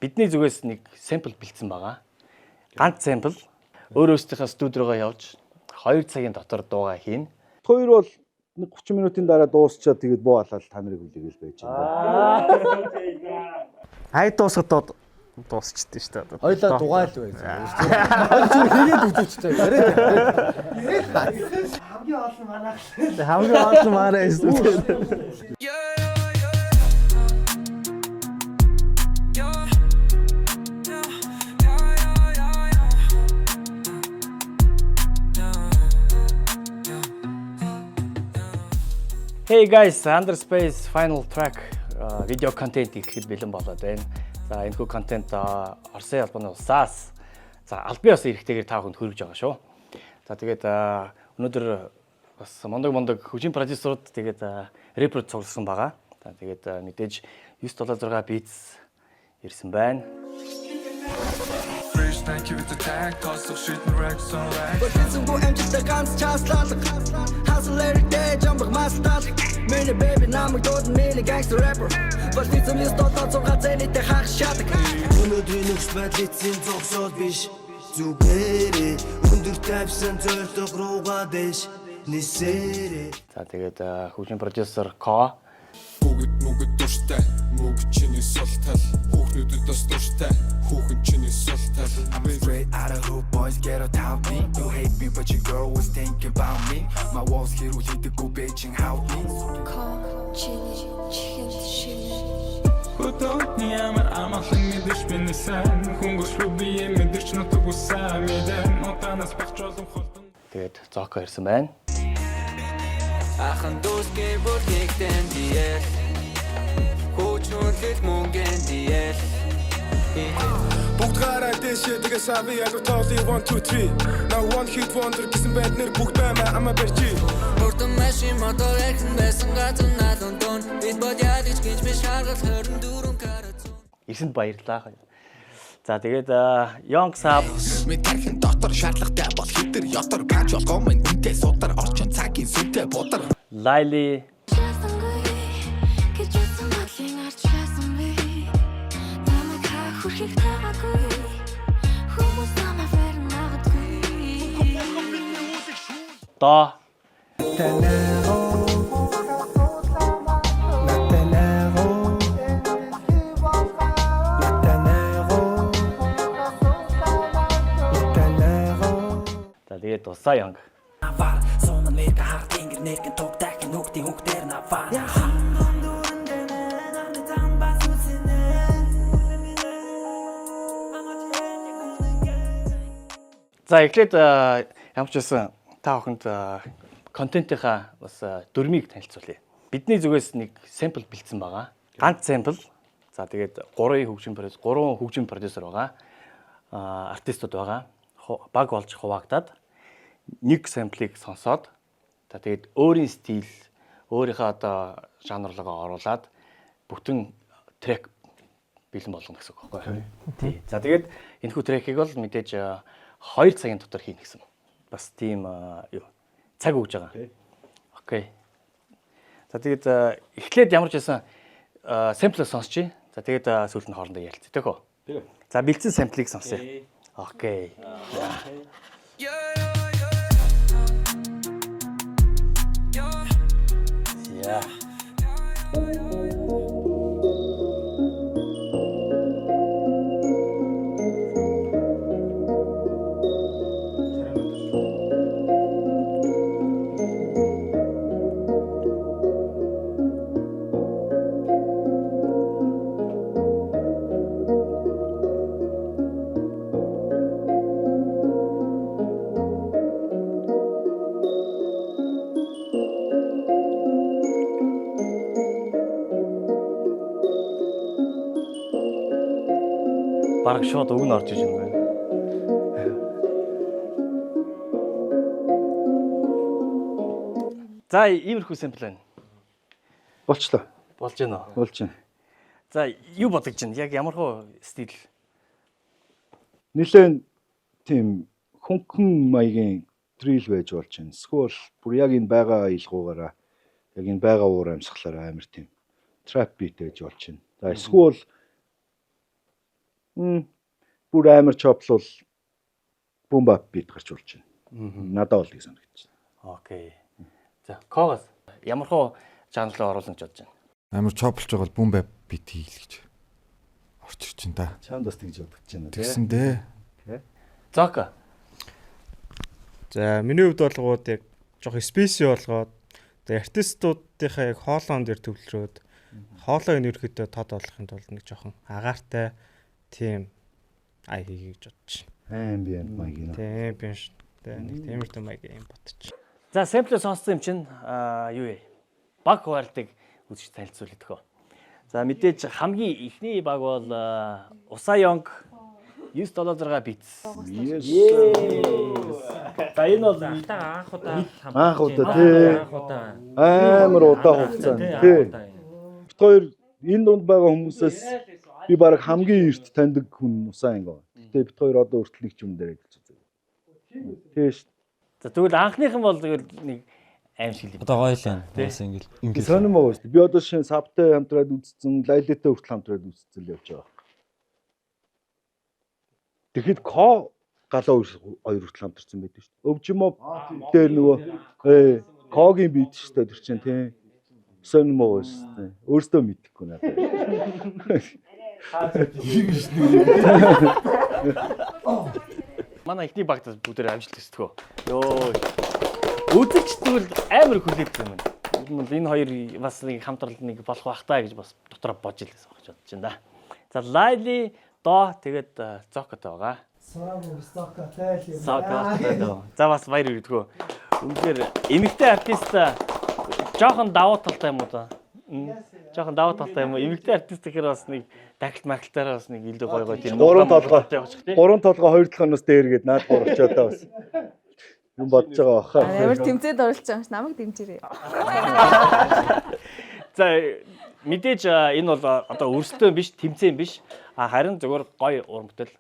Бидний зүгээс нэг sample бэлдсэн байгаа. Ганц sample өөрөө өөрсдийнхөө студи руугаа явж 2 цагийн дотор дуугаа хийн. Хоёр бол нэг 30 минутын дараа дуусчаад тэгээд буу алаад та нарыг хүлээгээл байж байна. Ай дуусгаад дуусчихдээ шүү дээ. Хоёлаа дугайл байсан. Хоёр чинь хийгээд үзчихтэй. Хамгийн олон манаа. Хамгийн олон манаа шүү. Hey guys, Underspace final track video content ихэд бэлэн болоод байна. За энэхүү контент Орсын албаны улсаас за албан ёсны эрхтэйгээр та бүхэнд хүргэж байгаа шүү. За тэгээд өнөөдөр бас мондог хөгжим продюсерууд тэгээд рэпер цугласан байгаа. За тэгээд мэдээж 976 beats ирсэн байна. Thank you to tag toss of shit and racks on racks. But it's a boy and just the guns chance lot. Hustle every day, jumping my start. Many baby now I'm a many gangster rapper. But it's a list of thoughts of hats and it the hack shot. Өнөөдрийн нөхц байдал эцсийн зогсоод биш. Зүгээрээ өндөр тавьсан зорилго руугаа дэш. Нисээрээ. За тэгээд хөгжим продюсер Ко Бүгд дуртай, мөг чиний султал. Хүүхнүүдэд бас дуртай, хүүхэн чиний султал. I'm straight out of hood, boys get out of me. You hate me, but your girl was thinking about me. My walls here with the go bitching how me. Хөтөний амар амгалан мэдэрч биний сайн. Хөнгөшлөө бие мэдэрч нутаг усаа мэдэн. Нутанаас багч олон холдон. тэгээд Зоко ирсэн байна. Ахан дүүсгээ бүртгэгдэн дийл. Хүчнүлэл мөнгөн дийл. Бүгд гараа дэшээ тэгээ сави яг тоолны 1 2 3. Now one hit wonder гэсэн байд нэр бүгд баймаа ама барьжи. Уртан машин мотор эхэн байсан газар наадон дон. Бид бодяд ич гинж биш харгал 24 карат. Ирсэнд баярлалаа. За тэгээд Young Sab Мэдэрхэн дотор шаардлагатай бол хитэр ятар бааж болгоо минь үнтэй судар орчин цагийн сүнтэй бодар. Laili Do За тэгээд Усаа Young Навар сон нэр хар тэнгэр нэрхэн тогтаах нүгтийн хүүхдэр навар. За эхлээд ямар ч байсан та бүхэнд контентынхаа бас дөрмийг танилцуулъя. Бидний зүгээс нэг sample бэлдсэн байгаа. Ганц sample. За тэгээд 3 хөгжим продюсер байгаа. Артистууд байгаа. Баг болж хуваагдаад нэг sample-ыг сонсоод за тэгээд өөрийн стил, өөрийнхөө одоо жанрлыгаа оруулаад бүтэн трек бэлэн болгоно гэсэн үг байхгүй юу? Тий. За тэгээд энэхүү трекийг бол мэдээж 2 цагийн дотор хийнэ гэсэн. Бас тийм юу цаг өгж байгаа. Окей. За тэгээд эхлээд ямар ч байсан sample сонсчих. За тэгээд сүүлд нь хоорондоо ярилцъя тэхүү. Тэгээ. За бэлдсэн sample-ыг сонсъё. Окей. Yeah. Бараг шууд үг нь орж иж юм байна. За иймэрхүү sample байна. Болчлоо. Болж байна уу? Болж байна. За юу бодож байна? Яг ямар хөө стил? Нилээн тийм хөнгөн маягийн drill байж болж байна. Эсвэл бүр яг энэ байгаа аялгуугаараа яг энэ байгаа уур амьсгалаараа амар тийм trap beat байж болж байна. За эсвэл Бүр амар чоплол бум бап бит гарч болж байна. Надад бол тийг санагдаж байна. Окей. За, Когос ямар хуу жанрлаа оруулах гэж бодож байна? Амар чоплж байгаа бол бум бай бит хийл гэж орчирч чинь та. Чамд бас тэгж бодож байна тий. Тэгсэн дээ. Зока. За миний хувьд болгоод яг жоох спеси болгоод артистуудынхаа яг хоолоон дээр төвлөрөөд хоолойг нь ерөөхдөө тод болгохын тулд нэг жоохон агаартай тийм ай хийе гэж бодож байна. Ambient маяг нэ. Тийм биш. Нэг тиймэрхүү маяг юм бодож. За, сэмплээ сонссон юм чинь юу вэ? Баг хуваалдаг үзэж танилцуулъя төхөө. За, мэдээж хамгийн ихний баг бол Усаёнг 976 битс. За, энэ бол Анх удаа тий. Амар удаа хугацаанд тий. Бид хоёр энэ дунд байгаа хүмүүсээс би баг хамгийн эрт таньдаг хүн Усаёнг. Гэтэ бид хоёр одоо хүртэл нэг ч юм дээр ажиллаж байгаа. Тийш. за тэгвэл анхных нь бол тэгвэл нэг аим шиг л юм. Одоо гоё л байна. Бас ингэж Сонирм байгаа шүү дээ. Би одоо шинэ савтай хамтраад үзсэн, лайлетай хүртэл хамтраад үзсэн л явж байгаа. Тэгэхэд ко галаа хоёр хүртэл хамтарсан байдаг шүү дээ. Өвжмөв дээр нөгөө когийн бит шүү дээ тэр чинь тий. Сонирм байгаа шүү дээ. Өөртөө мэдэхгүй надад. Манай ихний багтаа бүгдээр амжилт төсдгөө. Йоо. Үзэгч тэгвэл амар хүлээдэг юм байна. Энэ хоёр бас нэг хамтрал нэг болох бах таа гэж бас дотроо бодож илсэн гэж бодож байна да. За, Лайли До тэгээд Зокотой байгаа. Зокотой. За, бас баяр хүргэдэг. Үнэхээр эмэгтэй артист жоохон давуу талтай юм уу да? Жоохон давуу талтай юм уу? Эмэгтэй артист гэхээр бас нэг тагт магталтаараа бас нэг илүү гоё тийм. Гурван толгой хоёр толгоноос дээр гээд наад гурвчаа даа бас. Юм бодож байгаа баха. Амар тэмцээд оролцож байгаа юм ш намайг дэмжээрэй. За, мэдээж энэ бол одоо өрсөлдөөн биш, тэмцээн биш. Харин зөвхөн гоё уран бүтээл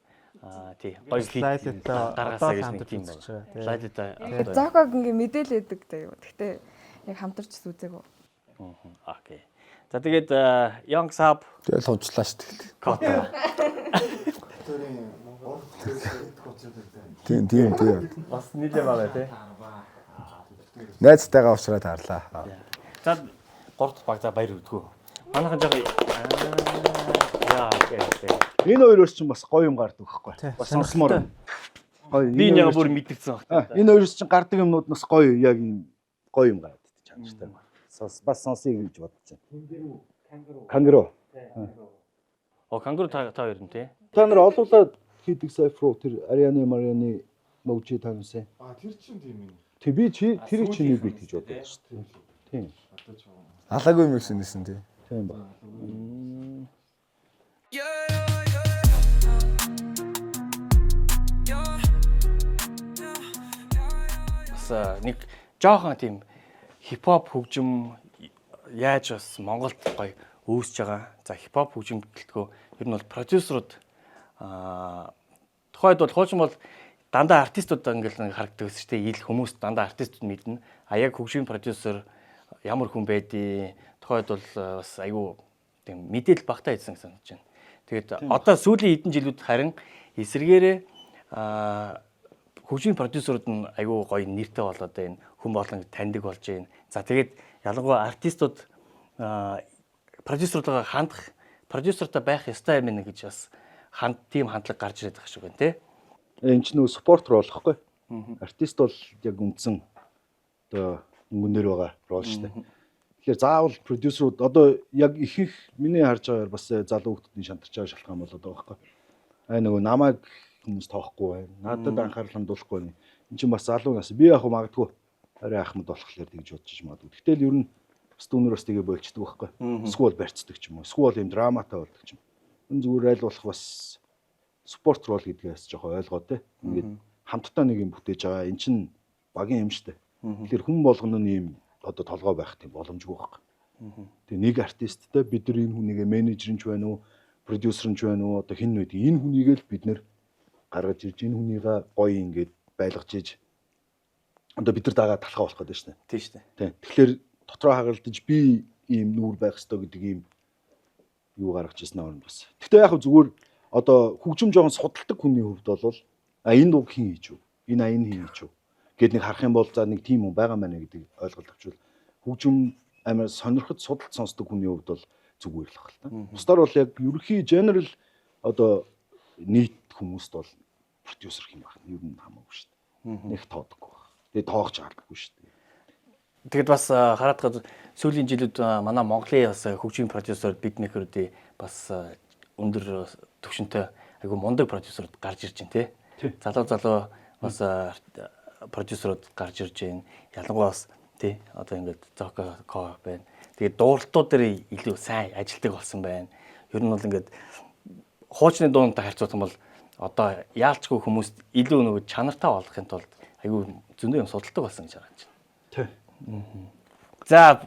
тий, гоё Лайлетай гаргасаа гэж нэг тийм байна. Лайлетай. Зоког ингээ мэдээлээдэг дээ юу. Гэхдээ яг хамтарч үзээгүй. Окей. За, тэгээд Young Sub Тэгэл хончлаа шүү дээ. Кота. Тийм. Бас нийлээ байгаа тий. Найзтайгаа уулзраад харлаа. За, гурд баг за баяр өгдгөө. Манайхан жоо яа окей. Энэ хоёроос ч бас гоё юм гардаг байхгүй. Бас сонсмоор. Гоё. Би энэ яг бүр мэдэрсэн баг. Энэ хоёроос ч гардаг юмнууд нас гоё яг юм гоё юм гардаг чанартай. Бас сонсъё гэж бодож байна. Кангуру. Кангуру та хоёр нь тий. Та нар олуулаад хийдэг сайфруу тэр Арианы Марианы мөвчи таамсан. Тэр чинь тийм юм. Тэг би чи тэрийг чиний бит гэж бодож шүү дээ. Тийм. Алаагүй микс нэсэн тий. Тийм ба. Бас нэг жоохон тийм хипхоп хөгжим яаж бас Монголд гоё үүсэж байгаа. За, хипхоп хөгжим гэлтгөө ер нь бол продюсерууд тухайд бол хуучин бол дандаа артистууд ингээл харагддаг гэсэн чинь ил хүмүүс дандаа артистууд мэднэ. А яг хөгжим продюсер ямар хүн байдгийг тухайд бол бас айгүй тийм мэдээлэл багтаа хийсэн гэж санаж байна. Тэгээд одоо сүүлийн хэдэн жилүүд харин эсэргээрээ хөгжим продюсерууд нь айгүй гоё нэртэй болоод байна. Хүн болон таньдаг болж байна. За, тэгээд ялангуяа артистууд продюсеруудаа хандах, продюсертай байх ёстой юм гэж бас тийм хандлага гарч ирээд байгаа шүү гэн тий. Энд ч нөө спорт рол болохгүй. Артист бол яг үндсэн одоо өнгөнөр байгаа рол шүү дээ. Тэгэхээр заавал продюсерууд одоо яг ихэнх миний харж байгаагаар бас залуу хүмүүсийн шантарч байгаа шалтгаан болоод байгаа байхгүй. Нөгөө намайг хүмүүс тоохгүй байна. Надад анхаарал хандуулахгүй байна. Энд чинь бас залуу нас би яг магадгүй арай ахмад болохоор тэгж бодчих магадгүй. Гэтэл ер нь бас дүүнэр бас тэгээ болчдөг байхгүй. Эсвэл барьцдаг ч юм уу. Эсвэл юм драматай болдог ч юм. Энэ зүгээр айл болох бас спорт рол гэдгээс жоохон ойлгоо те. Ингээд хамтдаа нэг юм бүтээж байгаа. Эн чинь багийн юм штэ. Тэгэхээр хүн болгоно нь юм одоо толгой байх тийм боломжгүй байхгүй. Тэгээ нэг артисттай бид нар энэ хүнийгээ менежер нь ч байна уу, продюсер нь ч байна уу, одоо хэн нь байдаг. Энэ хүнийгээ л бид нар гаргаж ирж энэ хүнийгээ гоё ингээд байлгаж иж одоо бид нар дагаа талхаа болох гэдэг шнэ. Тийм шүү дээ. Тийм. Тэгэхээр дотроо хагалдаж би ийм нүүр байх ёстой гэдэг ийм юу гаргаж ирсэн аа бас. Гэхдээ яг зүгээр одоо хөгжим жоон судалдаг хүний хувьд бол энэ дуу хэн хийж вэ? Энэ аян хэн хийж вэ? Гэт нэг харах юм бол за нэг тийм хүн байгаа маа гэдэг ойлголт авчвал хөгжим амар сонирхож судалж сонсдог хүний хувьд бол зүгээр л баг л та. Бусдаар бол яг ерөнхий general одоо нийт хүмүүст бол продюсер хэм баг. Ер нь хамаагүй шүү дээ. Нэг тоодаггүй баг. Тэгээ тоох чаардаггүй шүү дээ. Тэгэд бас хараад гад сүүлийн жилүүд манай Монголын бас хөгжим продюсер биднийхэрдээ бас өндөр түвшинтэй айгу мундаг продюсерууд гарч ирж байна тий. Залуу бас продюсерууд гарч ирж байна. Ялангуяа бас тий одоо ингээд Зоко Ко байна. Тэгээд дууралтууд дээр илүү сайн ажилтдаг болсон байна. Ер нь бол ингээд хуучны дуунтай харьцуулах юм бол одоо яалчгүй хүмүүст илүү нөгөө чанартай болгохын тулд айгүй зөндөө юм судалдаг болсон гэж харагдаж байна. Тий. За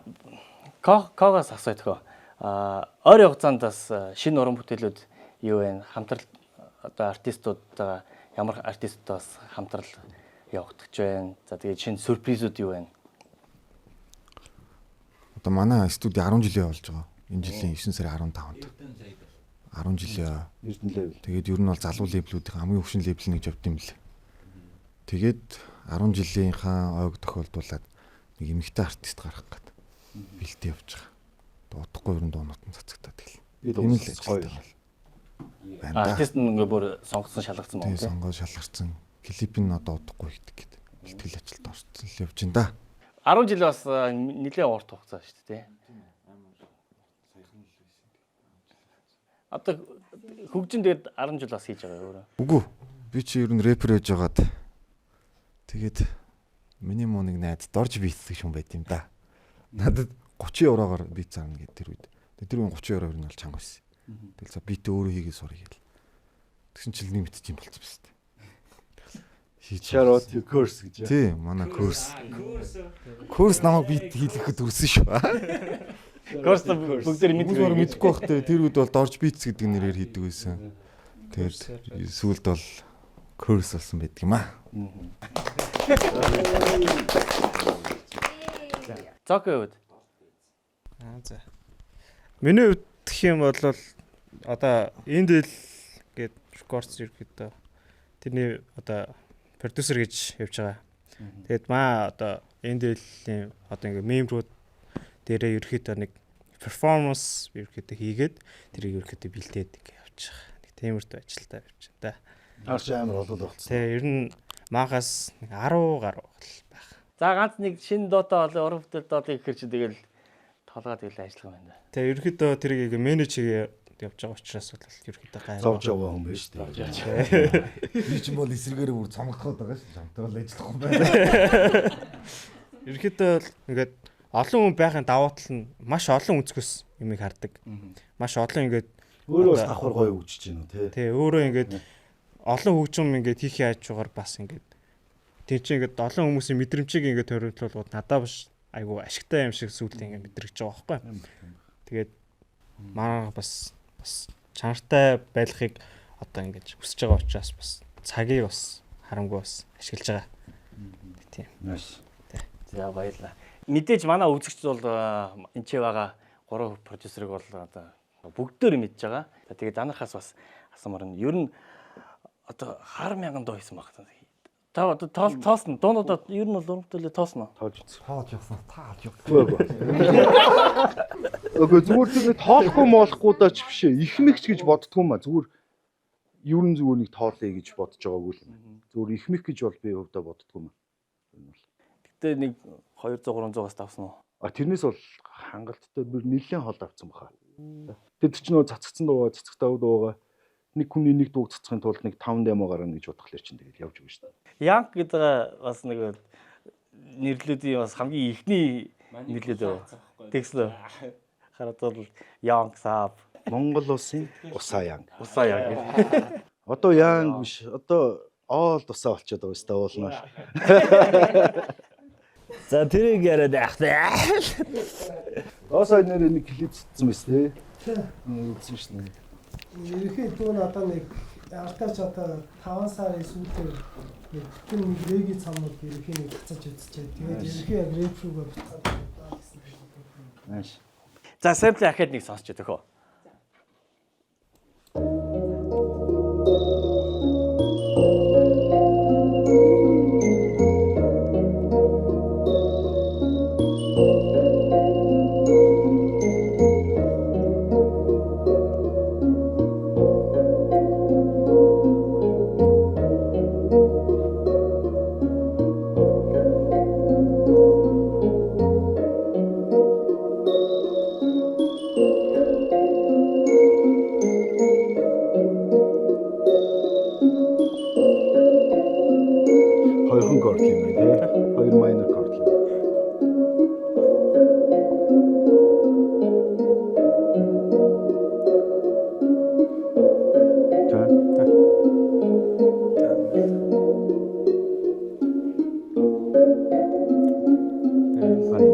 Когоос асууя төхөө. Ойрын хугацаанд бас шинэ уран бүтээлүүд юу вэ? Хамтрал одоо артистуудтайгаа ямар артисттай бас хамтрал явагдаж байна. За тэгээд шинэ сюрпризүүд юу вэ? Одоо манай студи 10 жилийн болж байгаа. Энэ жилийн 9 сарын 15-нд. 10 жилийн Эрдэнэ левел. Тэгээд ер нь бол залуу лейблүүдийн хамгийн өвчин лейбл нэг явд юм бэл. Тэгээд 10 жилийнхаа ойг тохиолдуулаад нэг эмэгтэй артист гарах гээд бэлтээ явж байгаа. Дуудахгүй ер нь дуунууд нь цацагтаад гэл. Тийм л ажилтдаг бол. Артист ингээ бүр сонгосон шалгацсан байна тийм. Сонгоод шалгарсан. Клип нь одоо удахгүй хийдэг гэдэг. Бэлтгэл ажилд орцсон л явж байна да. 10 жил бас нэлээд урт хугацаа шүү дээ. Одоо хөгжин дээр 10 жил бас хийж байгаа өөрөө. Үгүй. Би чи ер нь рэпер байж байгаад тэгээд миний муу нэг найз дорж бийцдэг юм байт юм да. Надад 30 евроогоор бийц зарна гэдэг тэр үед. Тэр үн 30 евро ер нь бол чанга байсан. Тэгэл за битээ өөрөө хийгээ сурах гээл. Тэгсэн чинь нэг мэдчих юм болчих юм байна. Shout out to course гэж. Тий, манай course. Course намайг бит хийлгэхэд үсэн шүү. Course бүгдээр мэдгүй бах те. Тэр үед бол дорж бийц гэдэг нэрээр хийдэг байсан. Тэгээд сүүлд бол course болсон байдаг юм аа. Зоко үед. За. Миний хувьд гэх юм бол одоо энэ дэл гээд рекордс ерөөхдөө тэрний одоо продюсер гэж явж байгаа. Тэгээд маа одоо энэ дэлхийн одоо ингээ мембрууд дээрээ ерөөхдөө нэг перформанс ерөөхдөө хийгээд тэрийг ерөөхдөө бэлдээд ингээ явж байгаа. Нэг тиймэрхүү ажилтаа явж байна да. Арч амар болоод болсон. Тэгээ ер нь маагаас нэг 10 гаруй байх. За ганц нэг шинэ доотой бол уран бүтээл доотыг ихэр чи тэгэл толгой тэгэл ажиллах юм байна. Тэгээ ерөөхдөө тэрийг менеж хийгээ явж байгаа учраас бол ерөөхдөө гайваа. Зовж яваа хүн биш үү? Би ч юм бол эсрэгээр бүр цомгоход байгаа ш. Чамтай бол ажиллах юм байна. Ерөөхдөө ингээд олон хүн байхын давуу тал нь маш олон өнцгөөс юмыг хардаг. Маш олон ингээд өөрөө давхар гоё үжиж гин үү те. Тий, өөрөө ингээд олон хөгжим ингээд хийх яаж байгаа бас ингээд тий чи ингээд олон хүмүүсийн мэдрэмжийг ингээд төрөлжүүлээд надад биш айгу ашигтай юм шиг сүулт ингээд мэдрэгч байгаа байхгүй. Тэгээд манай бас чанартай байхыг одоо ингээд хүсэж байгаа учраас бас цагийг бас харамгүй бас ашиглаж байгаа. Тийм. За баярлалаа. Мэдээж манай үзэгчд бол энэ ч байгаа 3 продюсерыг бол одоо бүгдээр мэдж байгаа. Тэгээд данархаас бас асуумаар нь ер нь одоо 10,000 доо хийсэн баг. Та одоо тоосно. Дуунуудад ер нь бол өрөмтөлөө тоосно. Тоож үзсэн. Тоож явсан. Тааж яв. Окей, зүгээр тийм тоолохгүй моолохгүй даа ч биш ээ. Их мэгч гэж боддгоо маа. Зүгээр ер нь зүгээр нэг тоолъё гэж бодож байгаагүй л юм. Зүгээр их мэг гэж бол би хувьдаа боддгоо маа. Гэтэ нэг 200 300-аас давсан уу? Тэрнээс бол хангалттай бүр нэлээд хол авсан баха. Тэр чинь нөө цацгцсан дуугаа, цацгтаа дуугаа нэг хүний нэг дууг цацхын тулд нэг 5 демо гарна гэж бодхолэр чинь тэгээд явж өгнө шүү дээ. Янг гэдэг бас нэг нэрлүүдийн бас хамгийн ихний нэрлүүд өв. Тэгслээ. Хараад бол Young Sap Монгол улсын усаа янг. Усаа янг. Одоо янг биш. Одоо оол тусаа болчиход байгаа өстэй уулнаа. За тэрийг яриад яахтай. Осоо нэр нэг клип цэцсэн мэс тээ. Үзсэн шнэ. Ерөнхий дүү надад нэг артаач одоо 5 сарын сүүлээр нэг бүтэн нэг реги цамнууд ерөнхий нэг цацаж үзчихээ. Тэгээд ерөнхий яг рэп рүүгээ буцаад гэсэн юм. Нааш. За сампл ахад нэг сонсч өгөө. chord юм байна тий. 2 minor chord.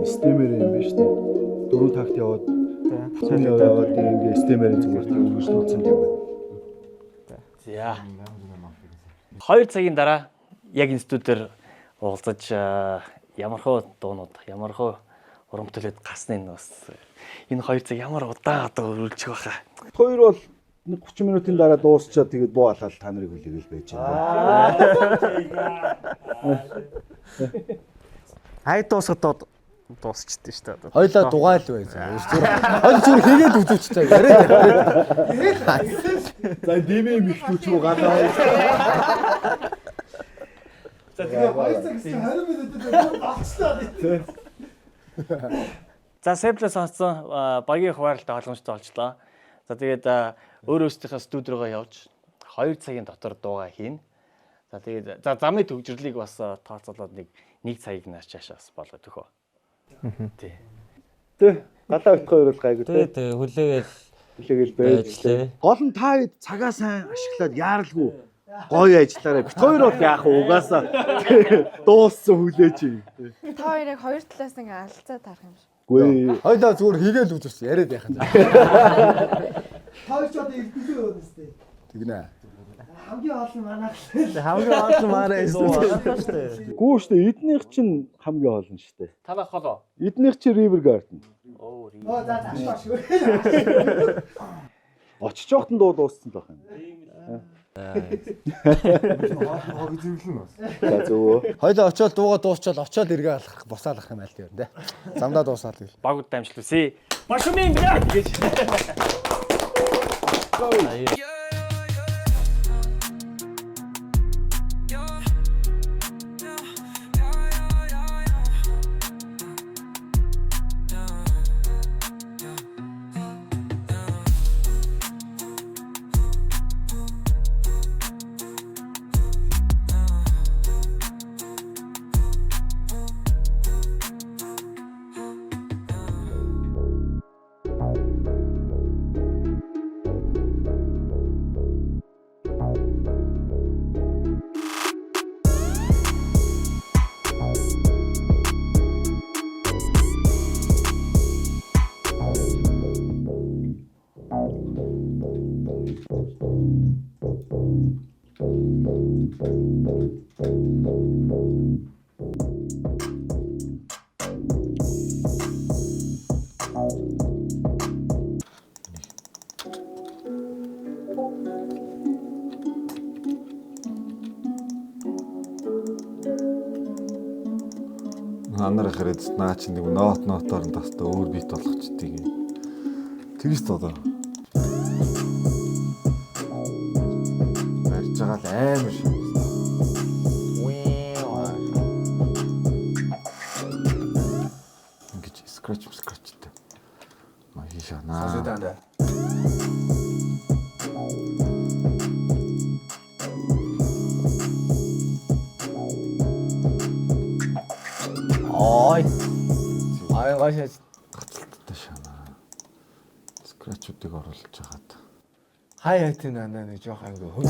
Стемэр юм байна шүү дээ. 4 такт яваад бүхэн яваад ингээ стемэрийн зүгээр тэгж тулцсан юм байна. За. 2 цагийн дараа яг институтээр уулзаж ямархуу дуунууд, ямархуу уран бүтээлүүд гарсныг бас энэ 2 цаг ямар удаан одоо өрүүлчих байхаа. Хоёр бол 30 минутын дараа дуусчаад тэгээд буу алаад та нарыг хүлээгээл байж байна. Хай дуусахад дуусчихдээ шүү дээ. Хоёлаа дугайл байсан. Хоёр зүгээр хийгээд үзүүчтэй. Яриад. За дэмээ мэхтүүч рүү галаа. За тэгээ 2 цаг гэсэн 20 минутад болчихлоо. За Sample сонссон багийн хуваарлалтай ойлгомжтой болчлоо. За тэгээд өөр өөрсдийнхээ студиогоо явж 2 цагийн дотор дуугаа хийн. За тэгээд замын төгжрлийг бас тооцоолоод нэг цагийг нааш чаашаас болгоод өгөө. Тий. Тэ галаа бит хоёр бол гайгүй тэ. Тэ хүлээгээл байж. Гол нь та хэд цагаа сайн ашиглаад яаралгүй гоё ажиллаарай. Бит хоёр бол яах вэ? Угаасаа дууссан хүлээж юм. Та хоёрыг хоёр талаас ингээ алцаа тарах юм шиг. Гүй. хоёлаа зүгээр хийгээл үзүүч яриад яхаа. Хоёр ч одоо эрдэнэ юу нэстэй. Тэгнэ. Хамгийн олон манайх. Хамгийн олон манай шүү. Гүү штэ эднийх чинь хамгийн олон штэ. Танах холоо. Эднийх чинь River Garden. Оо за тааш шүү. Очиж явахтан дуу дууссан байх юм. Хог зөвлөн бас. За зөв. Хоёлаа очиод дуугаа дуусчаад очиод эргээ алах босаалах юм айл тийм тэ. Замдаа дуусаад гэл. Багууд дамжлуулъя. Башумын бля гэж. Анараа хэрэг наа чи нэг нотоор нь тастаа өөр бит болгочдгийг. Тэгэж тоо. Барьж байгаа л амар шиг. Ингэж scratchтэй. Маа хийшана. Ой. Ай гашаа Гацалттай шана. Scratch-уудыг оруулж хагаад. хай хайтын анаа нэг жоох англи хөө.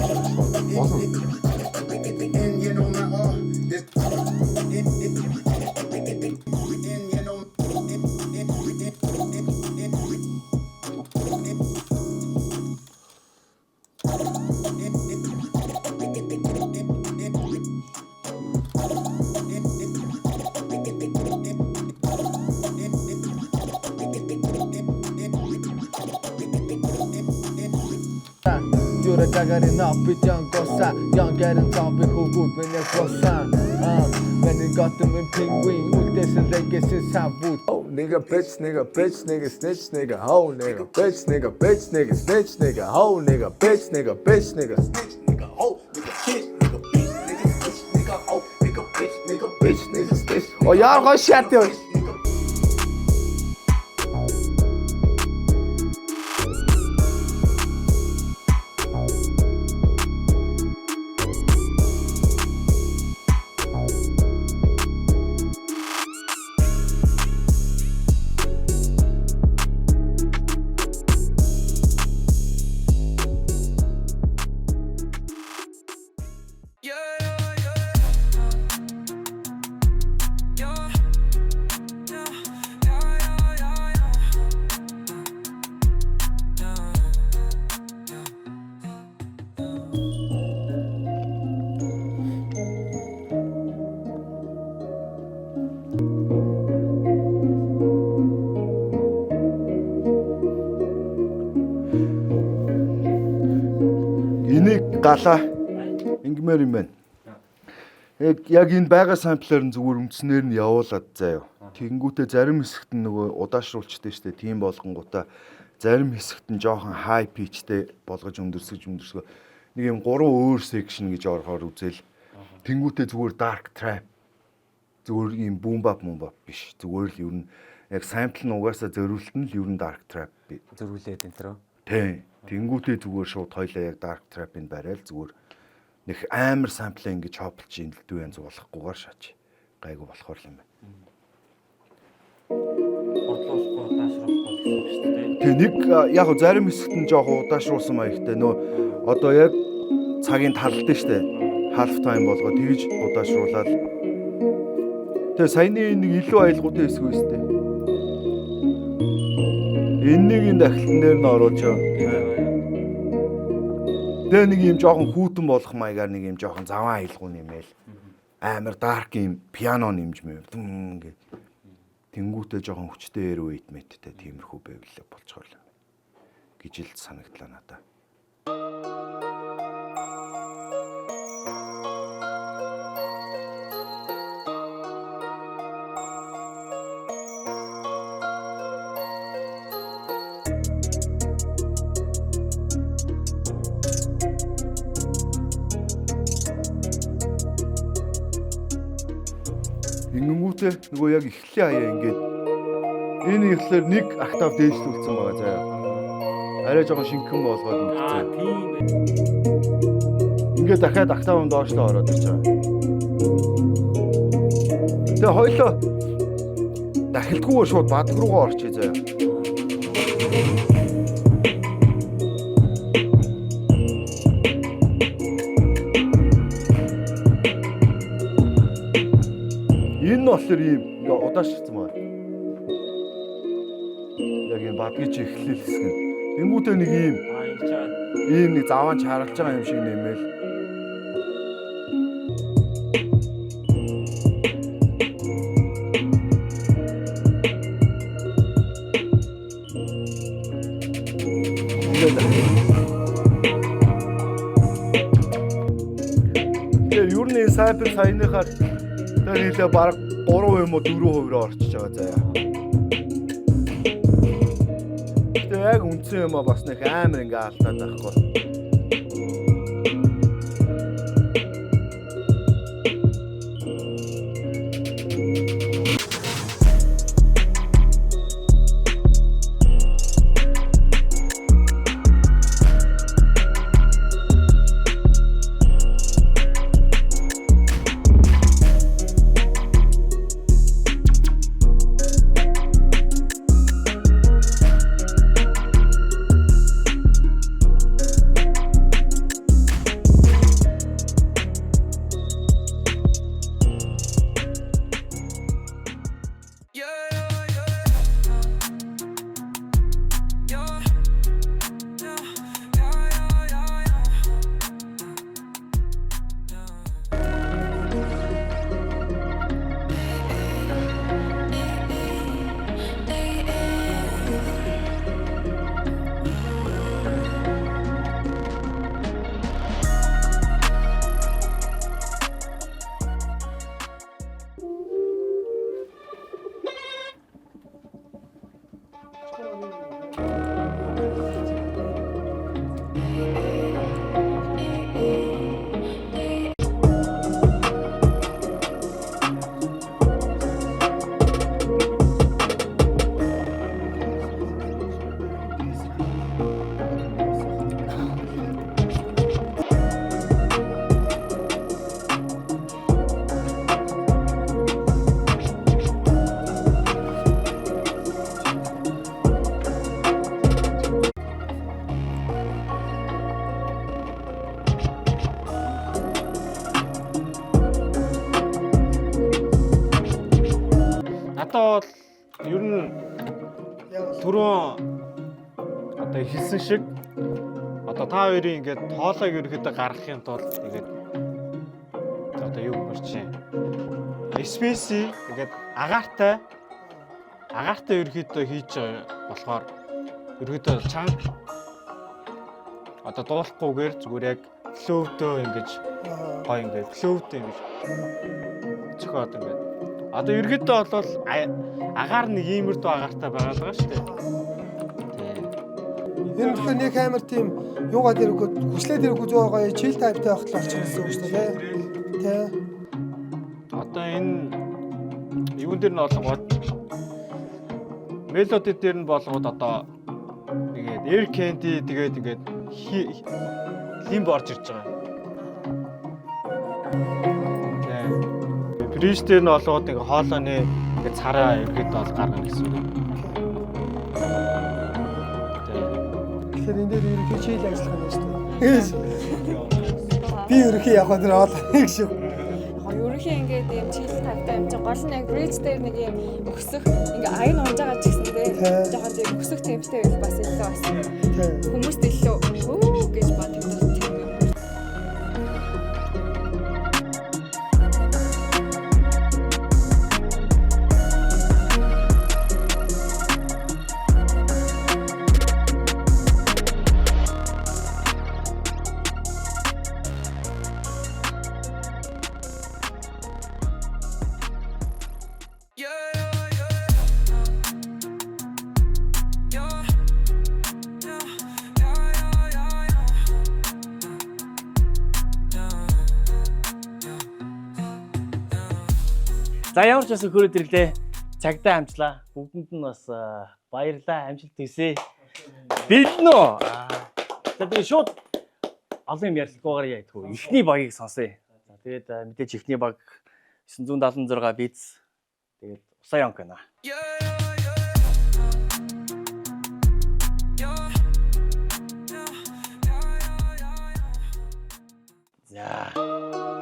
You're gagarin up with young gossa, young getting zombie who would when they gossa. When they got them in penguin, with this and they get his wood. Oh, nigga, bitch, nigga, bitch, nigga, snitch, nigga, ho, nigga, bitch, nigga, bitch, nigga, snitch, nigga, ho, nigga, bitch, nigga, bitch, nigga, snitch, nigga, ho, nigga, shit, nigga, bitch, nigga, snitch, nigga, ho, nigga, bitch, nigga, bitch, nigga, snitch. Oh, y'all gonna shut them. Энийг галаа ингмээр юм байна. Яг энэ байгаа самплаар нь зүгээр үндснээр нь явуулаад заяа. Тэгэнгүүтээ зарим хэсэгт нь нөгөө удаашруулчтэй штэ тийм болгонгуудаа зарим хэсэгт нь жоохон high pitchтэй болгож өндөрсгөө нэг юм 3 өөр section гэж орохоор үзэл. Тэнгүүтээ зүгээр dark trap зүгээр юм boom bap биш. Зүгээр л ер нь яг sample нь угаасаа зориулт нь л ер нь dark trap Зөрүүлээд энэ төрөө. тий. Тэнгүүтээ зүгээр шууд хоёлаа яг dark trap-ыг барайл зүгээр нэг амар sample ингэж хоплж инэлдүү янз болохгүйгээр шаач. Гайгүй болохоор юм байна. Бодлоосгүй даашруулахгүй гэсэн үг шүү дээ. Тэгээ нэг яг зарим хэсэгт нь жоохон удаашруулсан маягтай нөө одоо яг цагийн талд нь штэ half time болгоод тэгж удаашруулаад тэгээ саяны нэг илүү аялгуутай хэсэг үстэй. Энэнийг энэ дахилтан дээр нь оруулж тэгээ нэг юм жоохон хүүтэн болох маягаар нэг юм жоохон заван аялгуу нэмэл амар dark юм пиано нэмжмээр ингээд тэнгүүтээ жоохон хүчтэй air weight мэттэй тиймэрхүү байвал болцохоор л гэж л санагдлаа надаа. Ингэнгүүтээ нөгөө яг эхлэлийн хаяа ингээд энэ ихлээр нэг октав дээшлүүлсэн байгаа заяа. Арай жоохон шинхэн болгоод ингэсэн. Тийм. Ингээд дахиад октавын доошлоо ороод ирж байгаа. Тэгээ хоёлоо дахилдгүйгээр шууд бадаг руугаа орчих заяа. Энэ болохоор ийм удаашрсан байна. Яг энэ бадгийч эхлэл хэсэг нь. Тэнгүүтээ нэг ийм нэг заван чаргалж байгаа юм шиг нэмэл. Тэгээ юу нэг сампл саяныхаар тэр хэлээ баг 3% юм уу 4% орчиж байгаа заяа. Тэгээ яг үнсэн юм а бас нэг амар ингээ алдаад байхгүй. Одоо бол ер нь түрүүн одоо хэлсэн шиг одоо та хоёрын ингээд тоолойг ерөөхдөө гаргахын тулд ингээд одоо юу гэж чинь space ингээд агаартай ерөөхдөө хийж байгаа болохоор ерөөхдөө чанга одоо дуулахгүйгээр зүгээр яг флоутөө ингэж гоё ингэж флоутөө ингэж зөхиод ингээд. Одоо ерөөдөө бол агаар нэг иймэрдүү агаартай байгаа шүү дээ. Энэ тэгэхээр нэг амар тийм юугаа дэрэггүй хүчлээ дэрэггүй зөө гоё chill type-тай байх л болчих гэсэн үг шүү дээ. Тэ. Одоо энэ юун дээр нь болгоод мелоди дээр нь болгоод одоо тэгээд air candy тэгээд ингээд лимб орж ирж байгаа. Тэгээд бridge дээр нь болгоод ингээд хоолойны ингээд цараа ерөөдөө бол гаргана гэсэн үг. Тэгэхээр энэ дээр ерөнхий chill ажиллах юм шүү дээ. Би ерөнхий яг өнөр оолыг шүү. Ерөнхий ингээд юм chill type-тай юм чинь гол нь яг bridge дээр нэг юм өксөх ингээ аян унж байгаа ч гэсэн дээ. Жохон тийм өксөх темптэй байл бас илүү бас. Хүмүүст илүү өө гэж боддог тийм юм. За ямар ч бас хөрөд ирлээ. Цагдаа амжлаа. Бүгдэнд нь бас баярлалаа. Амжилт хүсье. Бэлэн үү? За тэгээ шууд олон юм ярилцлагаагаар яйдгүй. Эхний багийг сонсъё. За тэгээд мэдээж эхний баг 976 биз. Тэгээд Усаянк гэнэ. За.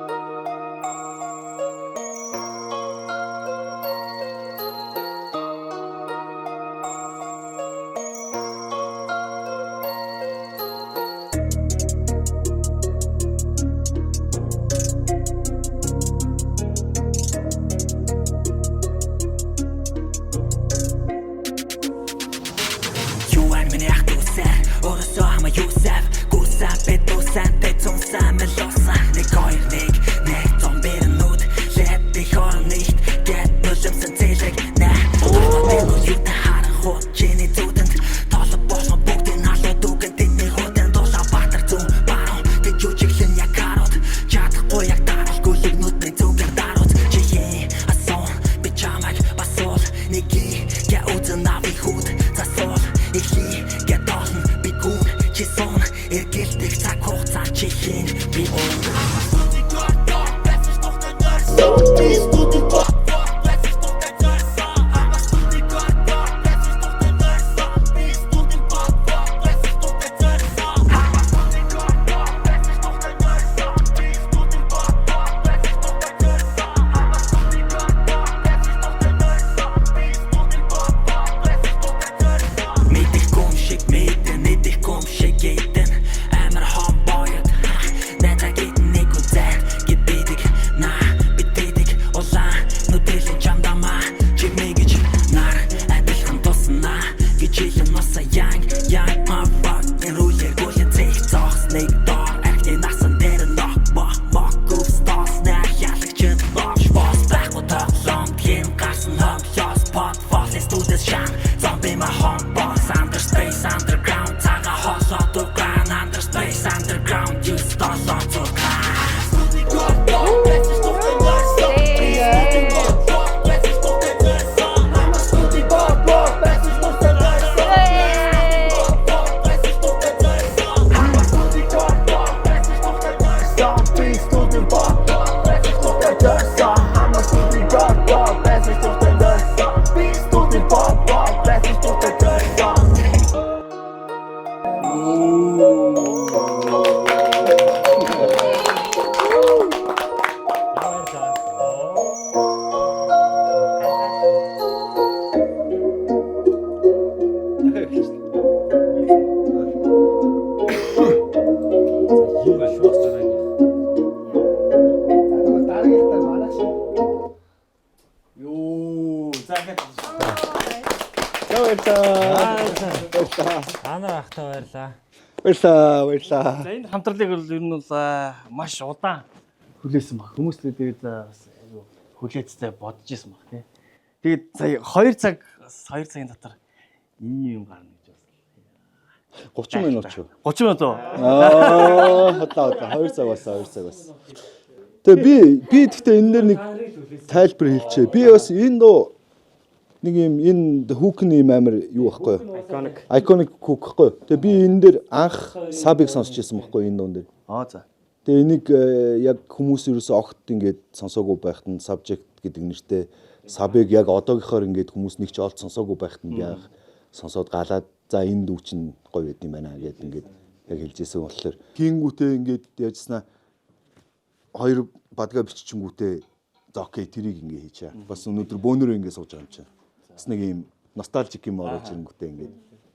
Анаа ахтай баярлаа. Баярлаа. За энэ хамтралыг бол ер нь бол маш удаан хүлээсэн баг. Хүмүүс тэгээд бас хүлээцтэй бодож исэн баг тий. Тэгээд сая 2 цагийн дотор ийм юм гарна гэж бас 30 минут ч. 30 минут уу? Хотлоо 2 цаг бас. Тэгээ би гэхдээ энэ дээр нэг тайлбар хэлчихье. Би бас энэ доо нэг юм энэ хүүкний амар юу байхгүй юу? Iconic hook байхгүй юу? Тэгээ би энэ дээр анх сабыг сонсч ирсэн байхгүй энэ дуун дээр. За. Тэгээ энийг яг хүмүүс ерөөсөө огт ингээд сонсоогүй байхад нь subject гэдэг нэртэй сабыг яг одоогийнхоор ингээд хүмүүс нэг ч олд сонсоогүй байхад нь би анх сонсоод галаад за энэ дүү чинь гоё байд юм байна гэдэг ингээд яг хэлжсэн болохоор хийнгүүтээ ингээд яжснаа 2 бадгаа биччихэнгүүтээ за окей тэрийг ингээ хийчээ. Бас өнөөдөр бөөнөрөө ингээ сууж байгаа юм чинь. Бас нэг юм ностальжик юм орж ирэнгүүтээ ингээ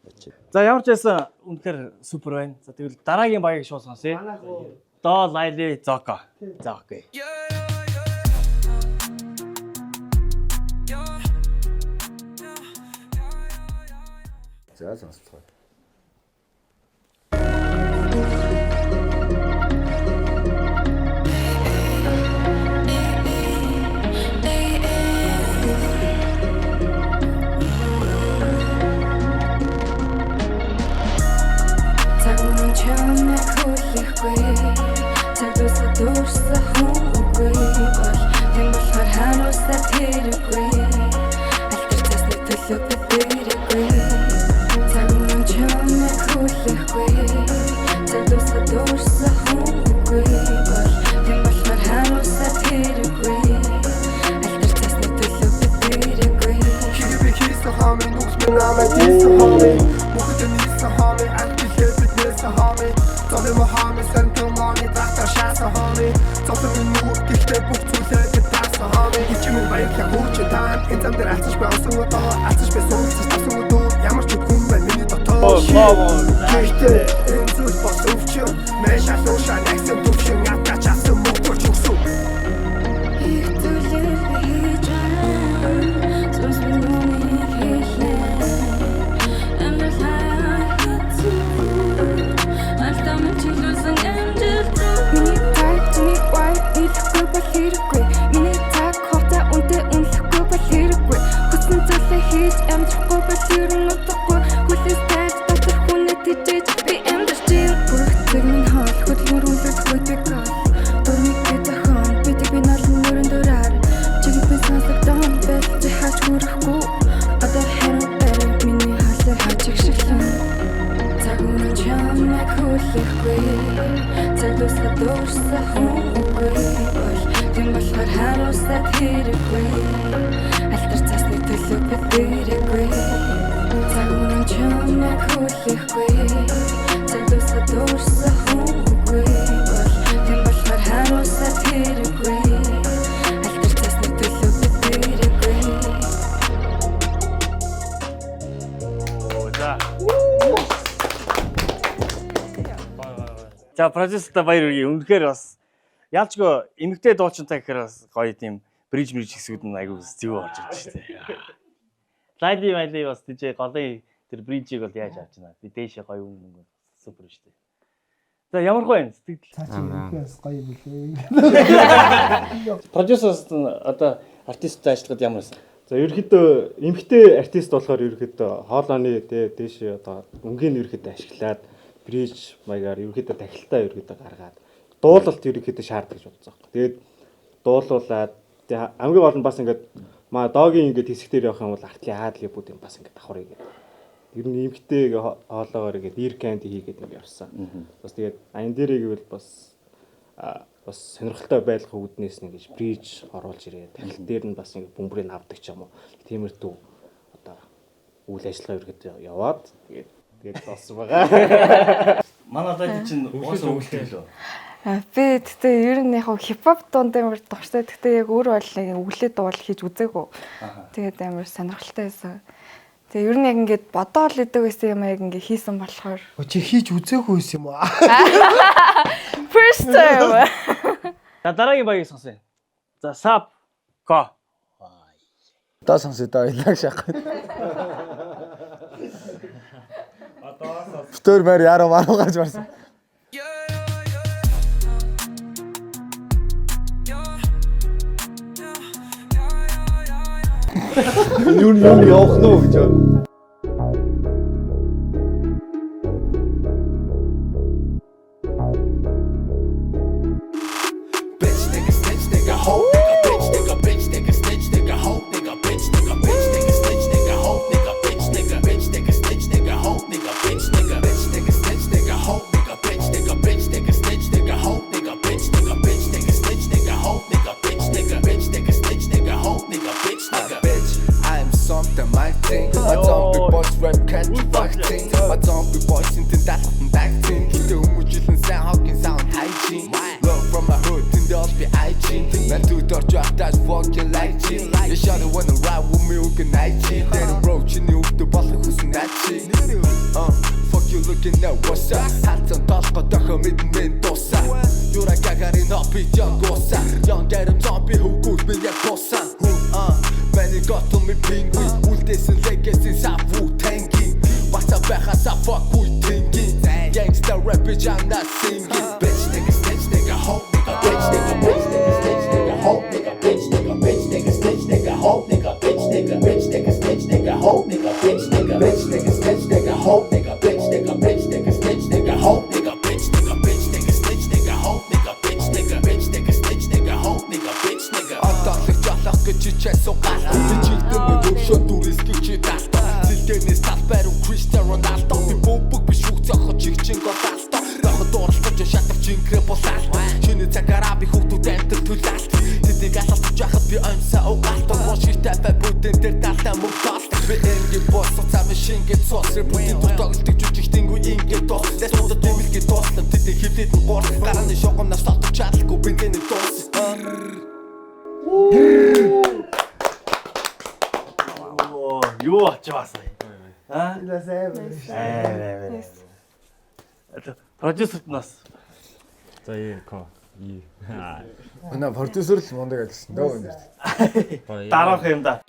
ячаа. За ямар ч байсан үнэхээр супер байна. За тэгвэл дараагийн баяг шууд сонсъё. До Лайли Зоко. За окей. За сонсцгоо. За продюсертай баяр хүргэе. Үнэхээр бас яалчгүй эмэгтэй дуучинтай гэхээр бас гоё тийм бриж хэсгүүд нь айгүй зөв орж ирж штэ. Лайли бас тийж голын тэр брижийг бол яаж авч байна. Би дээшээ гоё юм супер штэ. За ямар гоё сэтгэл. Цааш гоё билээ. Продюсерс одоо артисттай ажиллахад ямар байсан? За ерөөхдөө эмэгтэй артист болохоор ерөөхдөө хоолойны дээшээ одоо өнгийн ерөөхдөө ашиглаад бриж маягаар ерөөхдөө тахилтаа ерөөхдөө гаргаад дуулалт ерөөхдөө шаарддаг гэж бодсон. Тэгээд дуулуулаад хамгийн гол нь бас ингээд маа догийн ингээд хэсэг дээр явах юм бол артлын хаадлын бүд юм бас ингээд давхар игээд ер нь эмэгтэй хоолоогоор ингээд ear candy хийгээд юм явсан. Бас тэгээд аян дээрээ гэвэл бас сонирхолтой байх үүднээс нь ингэж бриж оруулж ирээд тахилт дээр нь бас ингээд бөмбөрийг авдаг ч юм уу. Тиймэрхүү одоо үйл ажиллагаа ерөөхдөө яваад тэгээд болсон байгаа. Манай дайд чинь уусаа өгөлтэй лөө. Би тэгтээ ер нь яг хипхоп дунд амар дуртай. Тэгтээ яг өөр бол нэг өглөө дуул хийж үзээгүй. Тэгээд амар сонирхолтой байсан. Тэгээ ер нь яг ингээд бодоол идэг байсан юм яг ингээд хийсэн болохоор. Чи хийж үзээгүй юм уу? First time. За дараагийн баяг сонсъё. За сап ко. Та сонсоо та илэг шах. Битээр маар яруу маруу гарч марсан. Юу явах нь гэж. I'm something mighty. My zombie boys rap can't be fighting. My zombie boys in the dust and acting. The umujilan sound hawking sound hygiene. Love from my hood in the all be hygiene. Man to the drop that's walking like G. You shot it wanna ride with me who can IG. Then roach in you the ball who's not G. Fuck you looking at what's up. Hats on top of the commit men dosa. You're a gagarin up with young gosa. Young get him zombie who good me a gosa. Many got to me penguin. Үлдээсэн legacy sa Wu-Tang-ing. Бата байхасаа fuck Wu-Tang-ing. Gangsta rap bitch I'm not singing. Bitch nigga snitch nigga hoe nigga bitch nigga bitch nigga snitch nigga hoe nigga bitch nigga bitch nigga snitch nigga hoe nigga bitch nigga bitch nigga snitch nigga hoe nigga bitch nigga bitch nigga snitch nigga hoe nigga bitch nigga bitch nigga snitch nigga hoe nigga bitch nigga bitch nigga snitch nigga hoe nigga bitch nigga bitch nigga snitch nigga hoe nigga bitch nigga Атаалах жалах гэж чичээсэн гал чигтэн өвшөө дүрс гэж даалта Зилдэнээс талбайр Cristiano Ronaldo би бөмбөг биш үг зохож чигчин голалта Дахад дуурлаж шатах чингрэ болаа Чиний цагаараа би хүүхдүүд амтэр түлэалт Тэдийг алалтж яхад би амьсаа угаалт Рошитай бай бүдэн дээр талтай мөрталт Би энгийн босс цаам шингээд соосэр бүдэн тоглолтыг жүжигтэнгүй ингээд доо Тэсүүд дэмэлгээ тоослон тэдийг хөвдөд нь гол Гараны шогомнаас татах чадалгүй бинтэний доос Юу ачаасаа. Продюсерт нас. За ко. Манай продюсер л мундаг ажилласан дөө энэ. Дараах юм да.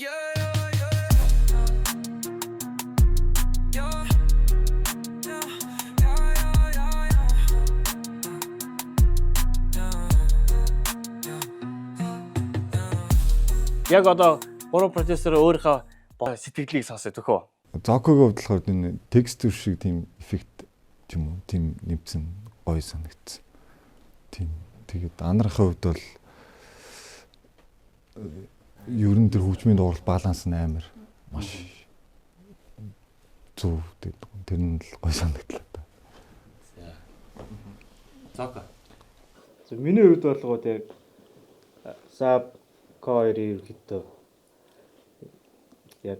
Яг одоо гурван продюсер өөрийнхөө сэтгэлийг сонсоод төхөө. Зокогийн хувьд болохоор энэ текстүр шиг тийм эффект ч юм уу тийм нэмсэн гоё санагдсан. Тийм. Тэгээд анархын хувьд бол ерөн төр хөгжмийн дуурал баланс нь амар маш зөв тэр нь л гоё санагдлаа та. Зоко. Миний хувьд болгоод яг Sab K2-ийн ерөнхийдөө яг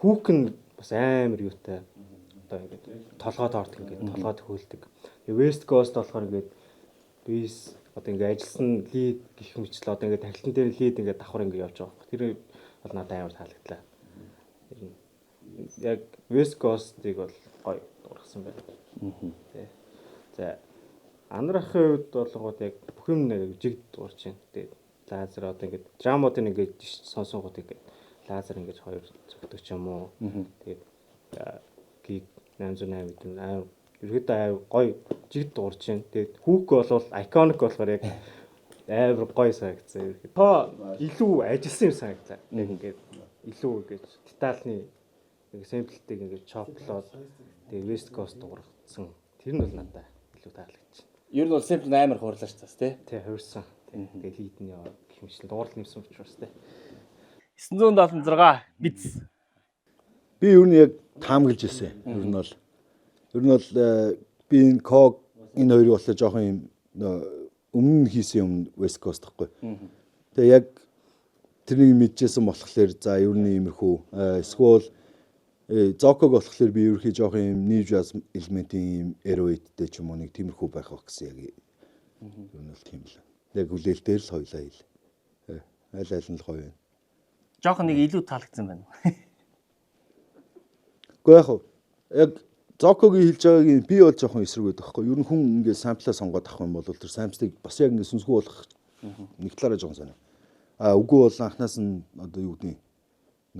хүүк нь бас амар юутай одоо ингээд толгойд ордог ингээд толгойд хөөлдөг. West Coast болохоор ингээд бис одоо ингээд ажилласан лид гэх мэтлээ одоо ингээд тахилтан дээр лид ингээд давхар ингээд явж байгаа. Тэр бол надад амар таалагдлаа. Яг West Coast-ыг бол гоё ургасан байна. Тэ. За анархын хувьд болгоод яг бүх юм нэг жигд дуурч байна. Тэгээд лазер одоо ингээд драмуудын ингээд сонсонгууд ингээд лазер ингээд хоёр зөвхөдөг ч юм уу. Тэгээд гиг 808 гэдэг нь аа ерөөдөө гоё жигд дуурч байна. Тэгээд хүүк бол iconic болохоор яг амар гоё санагдсан. Та илүү ажилласан юм санагдлаа. Яг ингээд илүү ингээд детальны нэг сэмплтийг ингээд чоплоод тэгээд West Coast дуургацсан. Тэр нь бол надад илүү таалагдчих. Ер нь бол сэмпл амар хуурлаач тас тий. Тий хувирсан. Тэгээд хийдний гэх мэтлэн дуурал нэмсэн учраас тий. 976 биз. Би ер нь яг таамаглаж ирсэн. Ер нь бол би энэ Ког энэ хоёрыг болоо жоохон юм өмнө хийсэн юм West Coast гэхгүй. Тэгээ яг тэрнийг мэдчихсэн болохоор за ер нь иймэрхүү эсвэл Зоког болохоор би ерөөхдөө жоохон юм new jazz элементийн юм aeroid-тэй ч юм уу нэг тиймэрхүү байх байх гэсэн яг ер нь бол тийм л. Яг хүлээл дээр л хоёлаа хэл. Аль нь л гоё байна. Жохон нэг илүү таалагдсан байна. Гэхдээ яг Зокогийн хэлж байгаагийн би бол жоохон эсрэг байдаг байхгүй. Ер нь хүн ингээд самплаа сонгоод авах юм бол тэр самплыг бас яг ингээд сүнсгүй болох нэг талаараа жоохон санаа. Үгүй бол анхнаас нь одоо юу гэдэг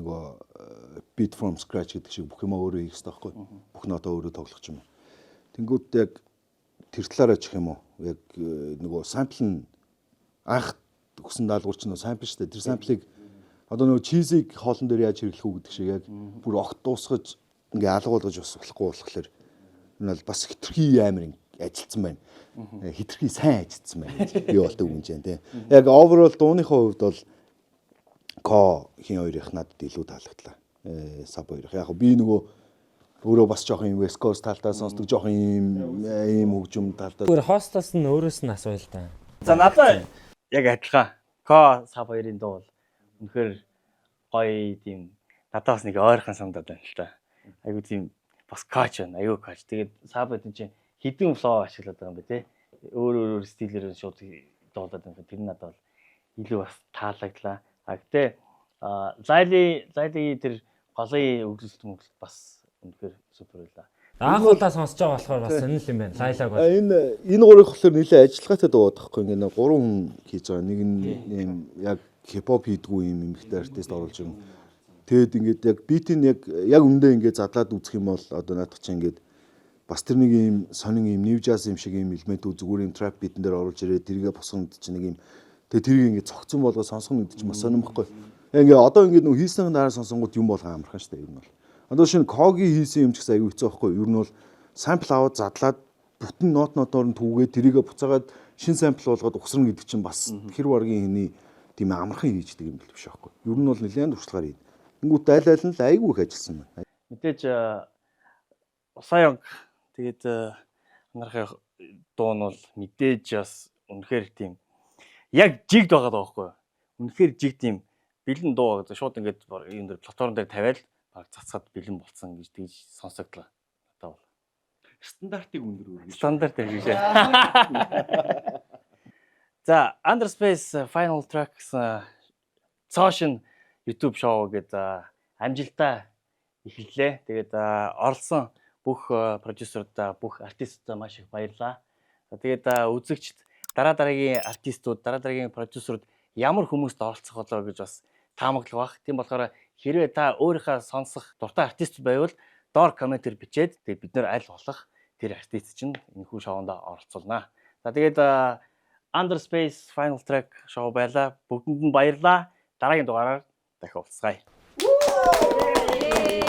нөгөө beat from scratch гэдэг шиг бүх юм өөрөө хийх хэрэгтэй байхгүй. Бүх нотоо өөрөө тоглох юм. Тэнгүүд яг тэр талаараа чих юм уу? Яг нөгөө сампл нь анх өгсөн даалгавар чинь сампл шүү дээ. Тэр самплыг одоо нөгөө чизийг хоолн дээр яаж хэрэглэх үү гэдэг шиг яг бүр огт дуусгаж ингээ алгуулгаж бас болохгүй болохоор энэ бол бас хитрхи амар ажилтсан байна. Хитрхи сайн ажилтсан байна. Би болдог юм жаа тий. Яг overall дууныхаа хувьд бол Ко хин хоёрын надад илүү таалагдлаа. Саб хоёрын. Яг би нөгөө өөрөө бас жоох юм West Coast талдаа сонсдог жоох юм хөгжим талдаа. Өөр хостаас нь өөрөөс нь асууя л да. За надад яг адилхан. Ко саб хоёрын дуу бол үнэхээр гоё тийм надад бас нэг ойрхон санагдаад байна л та. Айгу тийм бас кач байна. Айгу кач. Тэгээд саб гэдэг чинь хідэн флоу ашиглаад байгаа юм ба тий. Өөр стилээр шууд дуулаад байгаа. Тэр нь надад бол илүү бас таалагдлаа. Гэтэ Зайли тэр голын өгүүлэлт бас үнэхээр супер байлаа. Анх удаа сонсож байгаа болохоор бас сонирхол юм байна. Лайлаг бол. Энэ гурыг болохоор нэлээд ажиллагаатай дуугаад байхгүй. Ингээ 3 хүн хийж байгаа. Нэг нь юм яг хипхоп хийдгүү юм эмэгтэй артист оруулж байгаа. Тэгэд ингээд яг битийн яг өмнөдөө ингээд задлаад үзэх юм бол одоо наадах чинь ингээд бас тэр нэг юм сонин юм new jazz юм шиг юм элементүүд зүгээр юм trap битэн дээр оруулж ирээд тэргээ босгонд чинь нэг юм тэгээ тэрийг ингээд цогцсон болгоо сонсгоно гэдэг чинь бас сонирмохгүй. Ингээ одоо ингээд нөх хийсэн дараа сонсонгууд юм болгоо амархан шүү дээ ер нь бол. Одоо шинэ Коги хийсэн юм ч гэсэн аюу хэцүү байхгүй. Ер нь бол сампл аваад задлаад бүтэн нотоор нь түүгээд тэрийгэ буцаагаад шин сампл болгоод ухсрна гэдэг чинь бас хэр баргийн хэний тийм амархан хийждэг юм биш байхгүй. Ер нь бол нэлээд туршлагаар хийн. Тэнгүүт айл нь л аюу их ажилласан байна. Мэдээж Усаянг тэгээд анархаа дуу нь бол мэдээж бас үнэхээр тийм яг жигд байгаа даахгүй. Үнэхээр жиг тийм бэлэн дуу гэдэг шууд ингээд юм дээр платформ дээр тавиад баг цацгаад бэлэн болцсон гэж тэгж сонсогдлоо. Одоо бол стандартыг өндөр үргэлж. Стандарт гэж. За, Underspace Final Tracks цаашин YouTube шоу гэдэг амжилтаа эхэллээ. Тэгээд оролцсон бүх продюсеруудаа, бүх артистуудаа маш их баярлалаа. Тэгээд үзэгчд дараагийн артистууд, дараагийн продюсерууд ямар хүмүүст оролцох болоо гэж бас таамаглах бах. Тийм болохоор хэрвээ та өөрийнхөө сонсох дуртай артист байвал доор комментээр бичээд тэгээд бид нэр аль болох тэр артист чинь энэхүү шоунд оролцуулнаа. За тэгээд Underspace Final Track шоу байлаа. Бүгдэнд нь баярлалаа. Дараагийн дугаараар дахин уулзцгаая.